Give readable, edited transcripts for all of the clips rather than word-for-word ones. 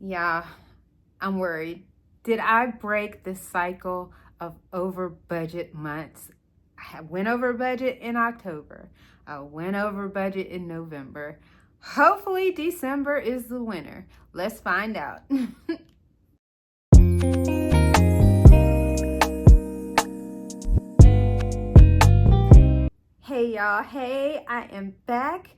Yeah, I'm worried. Did I break the cycle of over budget months? I went over budget in October. I went over budget in November. Hopefully December is the winner. Let's find out. Hey y'all, hey, I am back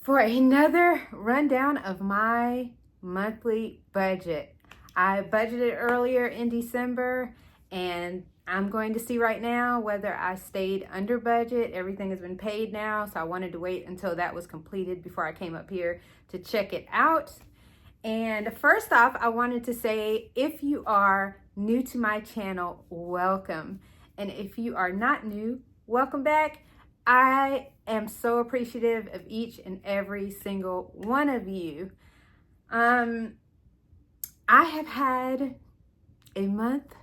for another rundown of my monthly budget. I budgeted earlier in December and I'm going to see right now whether I stayed under budget. Everything has been paid now, so I wanted to wait until that was completed before I came up here to check it out. And first off, I wanted to say, if you are new to my channel, welcome. And if you are not new, welcome back. I am so appreciative of each and every single one of you. I have had a month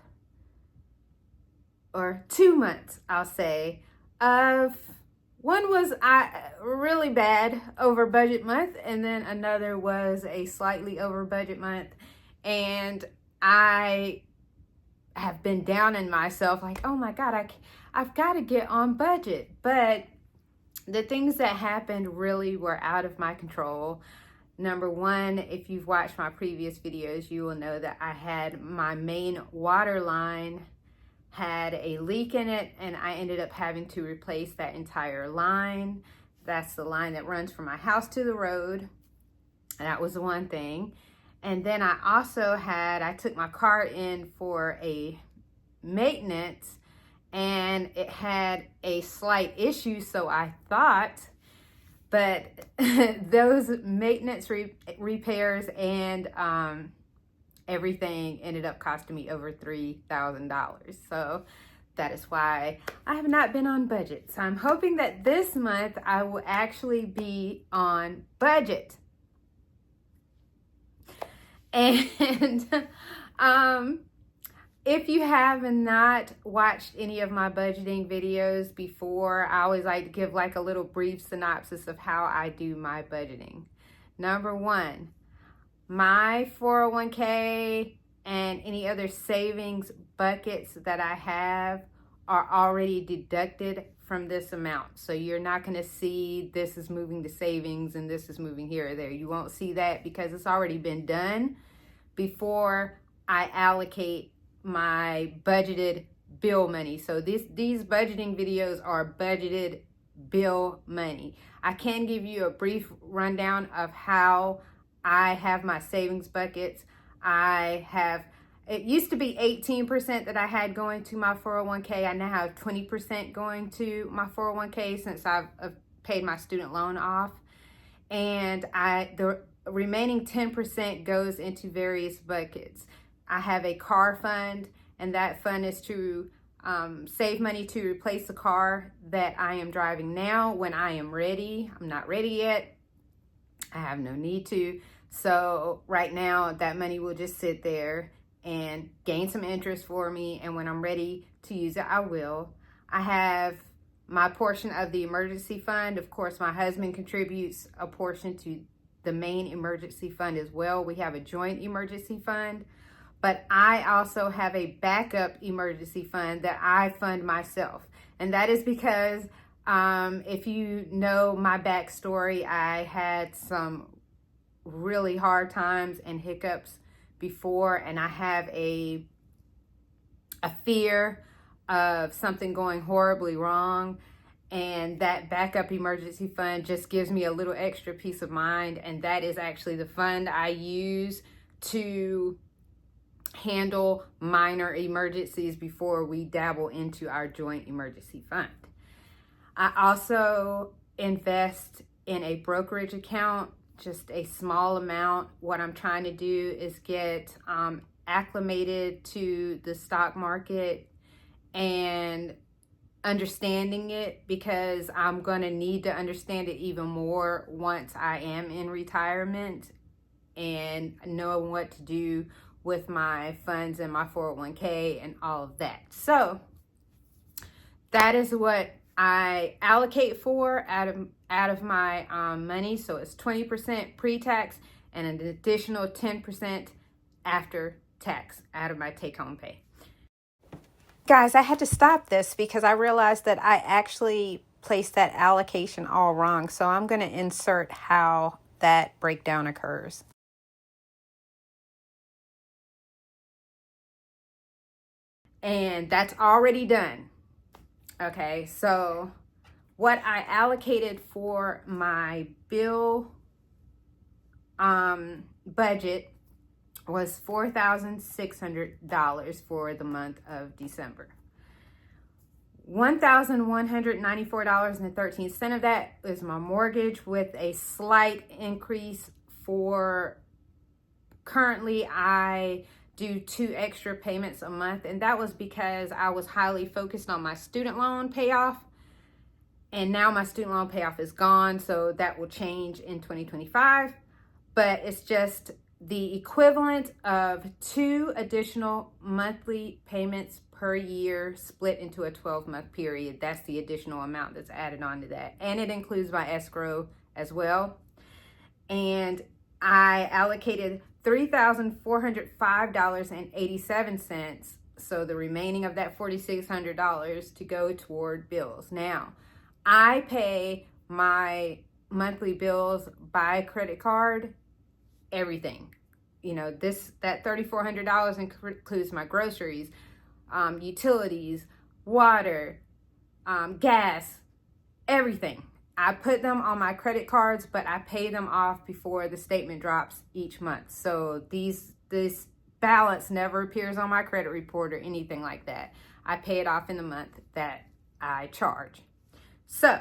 or 2 months, I'll say, of one was really bad over budget month, and then another was a slightly over budget month. And I have been down in myself like, oh my God, I've got to get on budget. But the things that happened really were out of my control. Number one, if you've watched my previous videos, you will know that I had my main water line had a leak in it, and I ended up having to replace that entire line. That's the line that runs from my house to the road. That was the one thing. And then I took my car in for a maintenance, and it had a slight issue, so I thought, but those maintenance repairs and everything ended up costing me over $3,000. So that is why I have not been on budget. So I'm hoping that this month I will actually be on budget. And if you have not watched any of my budgeting videos before, I always like to give like a little brief synopsis of how I do my budgeting. Number one, my 401k and any other savings buckets that I have are already deducted from this amount. So you're not going to see this is moving to savings and this is moving here or there. You won't see that because it's already been done before I allocate my budgeted bill money. So these budgeting videos are budgeted bill money. I can give you a brief rundown of how I have my savings buckets. It used to be 18% that I had going to my 401k. I now have 20% going to my 401k since I've paid my student loan off. And the remaining 10% goes into various buckets. I have a car fund, and that fund is to save money to replace the car that I am driving now when I am ready. I'm not ready yet. I have no need to. So right now that money will just sit there and gain some interest for me. And when I'm ready to use it, I will. I have my portion of the emergency fund. Of course, my husband contributes a portion to the main emergency fund as well. We have a joint emergency fund, but I also have a backup emergency fund that I fund myself. And that is because if you know my backstory, I had some really hard times and hiccups before, and I have a fear of something going horribly wrong, and that backup emergency fund just gives me a little extra peace of mind. And that is actually the fund I use to handle minor emergencies before we dabble into our joint emergency fund. I also invest in a brokerage account, just a small amount. What I'm trying to do is get acclimated to the stock market and understanding it, because I'm going to need to understand it even more once I am in retirement and know what to do with my funds and my 401k and all of that. So that is what I allocate for out of my money. So it's 20% pre-tax and an additional 10% after tax out of my take-home pay. Guys, I had to stop this because I realized that I actually placed that allocation all wrong. So I'm going to insert how that breakdown occurs. And that's already done. Okay, so what I allocated for my bill budget was $4,600 for the month of December. $1,194.13 of that is my mortgage, with a slight increase for currently I do 2 extra payments a month, and that was because I was highly focused on my student loan payoff, and now my student loan payoff is gone, so that will change in 2025. But it's just the equivalent of 2 additional monthly payments per year split into a 12-month period. That's the additional amount that's added on to that, and it includes my escrow as well. And I allocated $3,405.87, so the remaining of that $4,600 to go toward bills. Now, I pay my monthly bills by credit card, everything. You know, that $3,400 includes my groceries, utilities, water, gas, everything. I put them on my credit cards, but I pay them off before the statement drops each month. So this balance never appears on my credit report or anything like that. I pay it off in the month that I charge. So,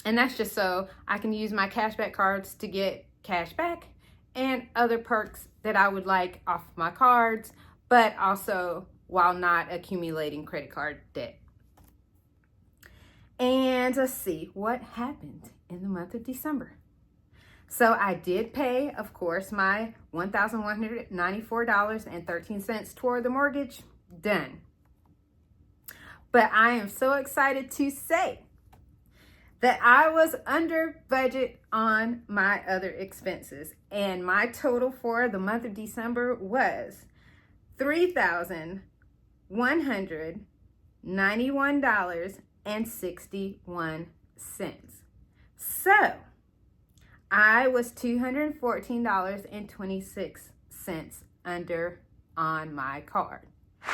and that's just so I can use my cashback cards to get cash back and other perks that I would like off my cards, but also while not accumulating credit card debt. And let's see what happened in the month of December. So I did pay, of course, my $1,194.13 toward the mortgage. Done. But I am so excited to say that I was under budget on my other expenses. And my total for the month of December was $3,191.61. So I was $214.26 under on my card. I'm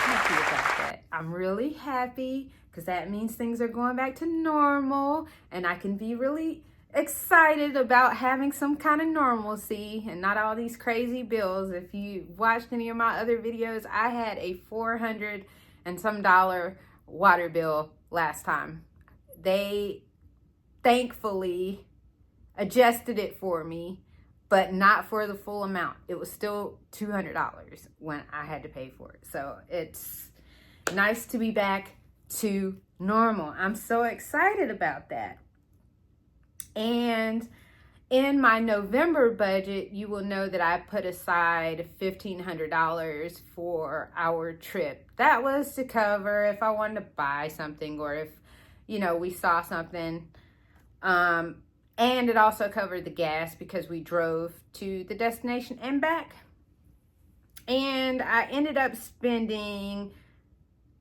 happy about that. I'm really happy because that means things are going back to normal, and I can be really excited about having some kind of normalcy and not all these crazy bills. If you watched any of my other videos, I had a $400 and some water bill last time. They thankfully adjusted it for me, but not for the full amount. It was still $200 when I had to pay for it. So it's nice to be back to normal. I'm so excited about that. And in my November budget, you will know that I put aside $1,500 for our trip. That was to cover if I wanted to buy something, or if, you know, we saw something. And it also covered the gas because we drove to the destination and back. And I ended up spending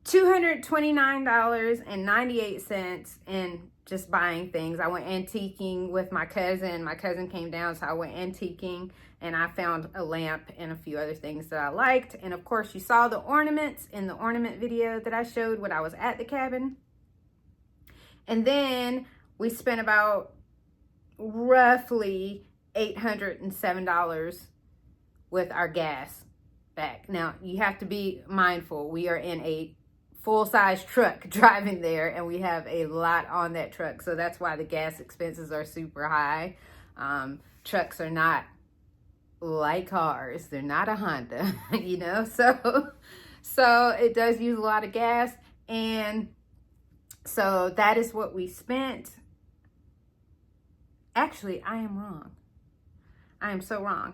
$229.98 in just buying things. I went antiquing with my cousin. My cousin came down, so I went antiquing, and I found a lamp and a few other things that I liked. And of course, you saw the ornaments in the ornament video that I showed when I was at the cabin. And then we spent about roughly $807 with our gas back. Now, you have to be mindful. We are in a full-size truck driving there, and we have a lot on that truck, so that's why the gas expenses are super high. Trucks are not like cars. They're not a Honda, you know, so it does use a lot of gas. And so that is what we spent. Actually, I am wrong. I am so wrong.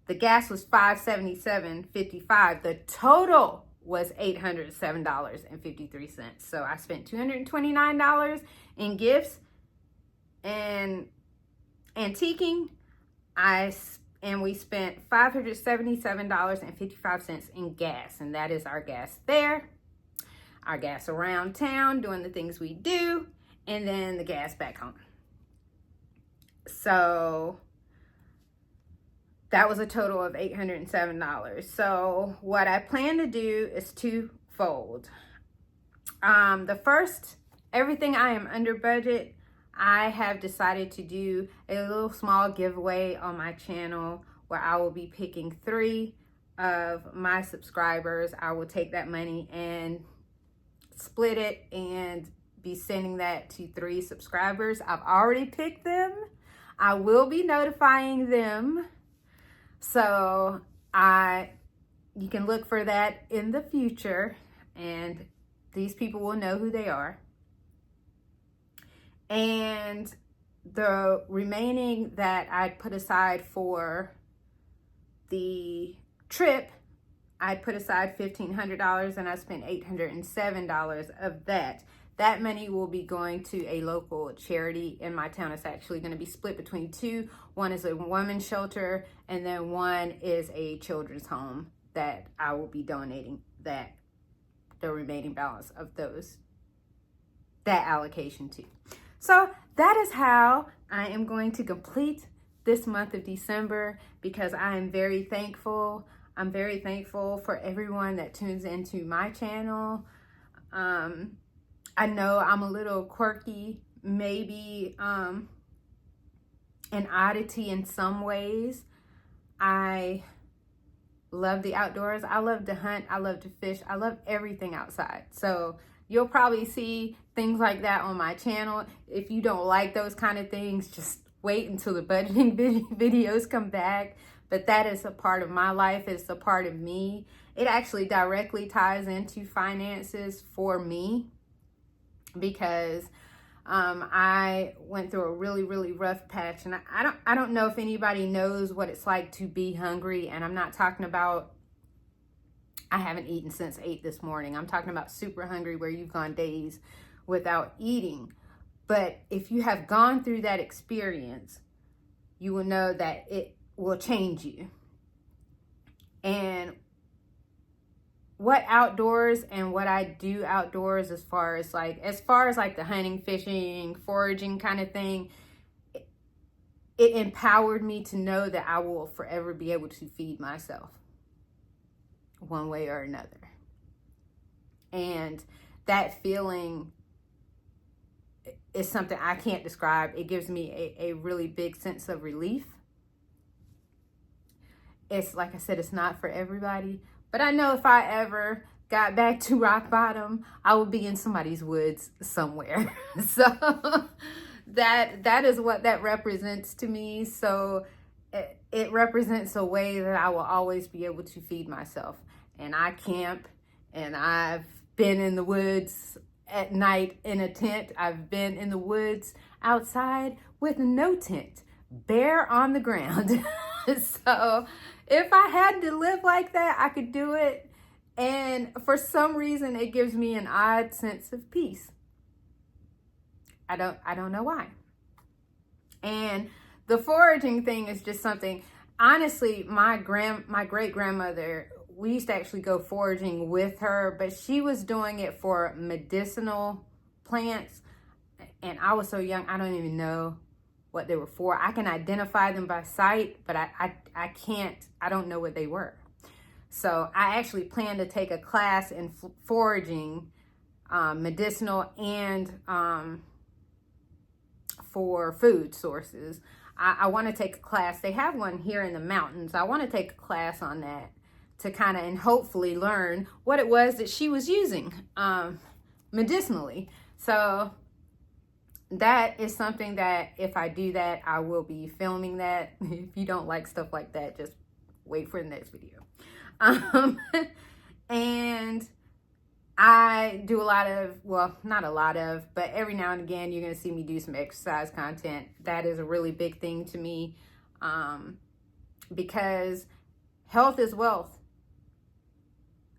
The gas was $577.55. The total was $807.53. So I spent $229 in gifts and antiquing. we spent $577.55 in gas, and that is our gas there, our gas around town doing the things we do, and then the gas back home. So that was a total of $807. So what I plan to do is twofold. The first, everything I am under budget, I have decided to do a little small giveaway on my channel where I will be picking 3 of my subscribers. I will take that money and split it and be sending that to 3 subscribers. I've already picked them. I will be notifying them. So you can look for that in the future, and these people will know who they are. And the remaining that I'd put aside for the trip, I'd put aside $1,500, and I spent $807 of that. That money will be going to a local charity in my town. It's actually going to be split between 2. One is a women's shelter, and then one is a children's home that I will be donating the remaining balance of that allocation to. So that is how I am going to complete this month of December, because I am very thankful. I'm very thankful for everyone that tunes into my channel. I know I'm a little quirky, maybe an oddity in some ways. I love the outdoors. I love to hunt. I love to fish. I love everything outside. So you'll probably see things like that on my channel. If you don't like those kind of things, just wait until the budgeting videos come back. But that is a part of my life. It's a part of me. It actually directly ties into finances for me, because I went through a really, really rough patch, and I don't know if anybody knows what it's like to be hungry. And I'm not talking about I haven't eaten since 8 this morning. I'm talking about super hungry, where you've gone days without eating. But if you have gone through that experience, you will know that it will change you. And what outdoors and what I do outdoors, as far as like the hunting, fishing, foraging kind of thing, it empowered me to know that I will forever be able to feed myself one way or another. And that feeling is something I can't describe. It gives me a really big sense of relief. It's like I said, it's not for everybody. But I know if I ever got back to rock bottom, I would be in somebody's woods somewhere. So that is what that represents to me. So it represents a way that I will always be able to feed myself. And I camp, and I've been in the woods at night in a tent. I've been in the woods outside with no tent, bare on the ground. So if I had to live like that, I could do it. And for some reason, it gives me an odd sense of peace. I don't know why. And the foraging thing is just something, honestly, my great grandmother, we used to actually go foraging with her, but she was doing it for medicinal plants. And I was so young, I don't even know what they were for. I can identify them by sight, but I don't know what they were. So I actually plan to take a class in foraging, medicinal and for food sources. I want to take a class. They have one here in the mountains. I want to take a class on that to kind of and hopefully learn what it was that she was using medicinally. So that is something that if I do that, I will be filming that. If you don't like stuff like that, just wait for the next video. And I do a lot of, well, not a lot of, but every now and again, you're going to see me do some exercise content. That is a really big thing to me, because health is wealth.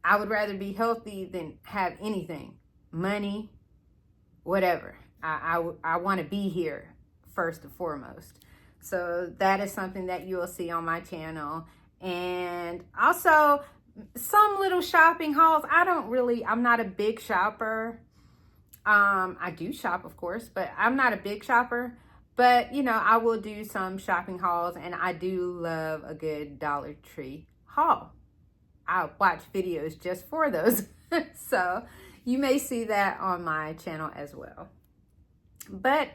I would rather be healthy than have anything, money, whatever. I want to be here first and foremost. So that is something that you will see on my channel. And also some little shopping hauls. I'm not a big shopper. I do shop, of course, but I'm not a big shopper. But, you know, I will do some shopping hauls, and I do love a good Dollar Tree haul. I watch videos just for those. So you may see that on my channel as well. But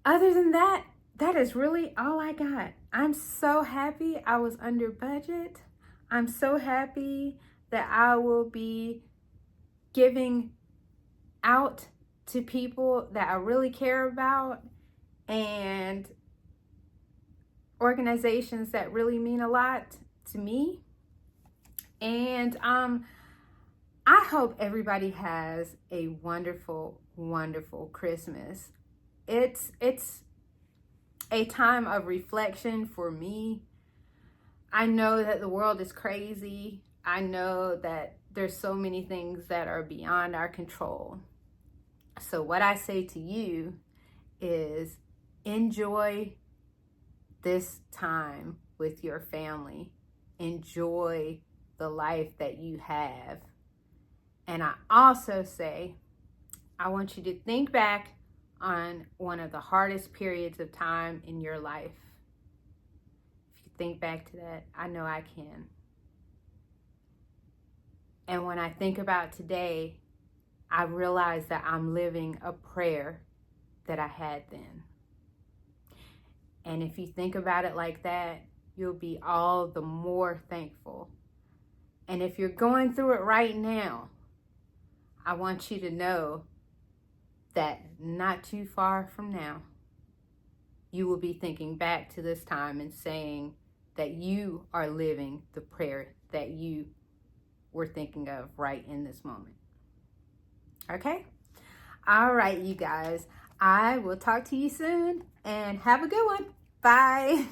other than that, that is really all I got. I'm so happy I was under budget. I'm so happy that I will be giving out to people that I really care about and organizations that really mean a lot to me. And I hope everybody has a wonderful, wonderful Christmas. It's a time of reflection for me. I know that the world is crazy. I know that there's so many things that are beyond our control. So what I say to you is enjoy this time with your family. Enjoy the life that you have. And I also say, I want you to think back on one of the hardest periods of time in your life. If you think back to that, I know I can. And when I think about today, I realize that I'm living a prayer that I had then. And if you think about it like that, you'll be all the more thankful. And if you're going through it right now, I want you to know that not too far from now, you will be thinking back to this time and saying that you are living the prayer that you were thinking of right in this moment. Okay? All right, you guys. I will talk to you soon, and have a good one. Bye.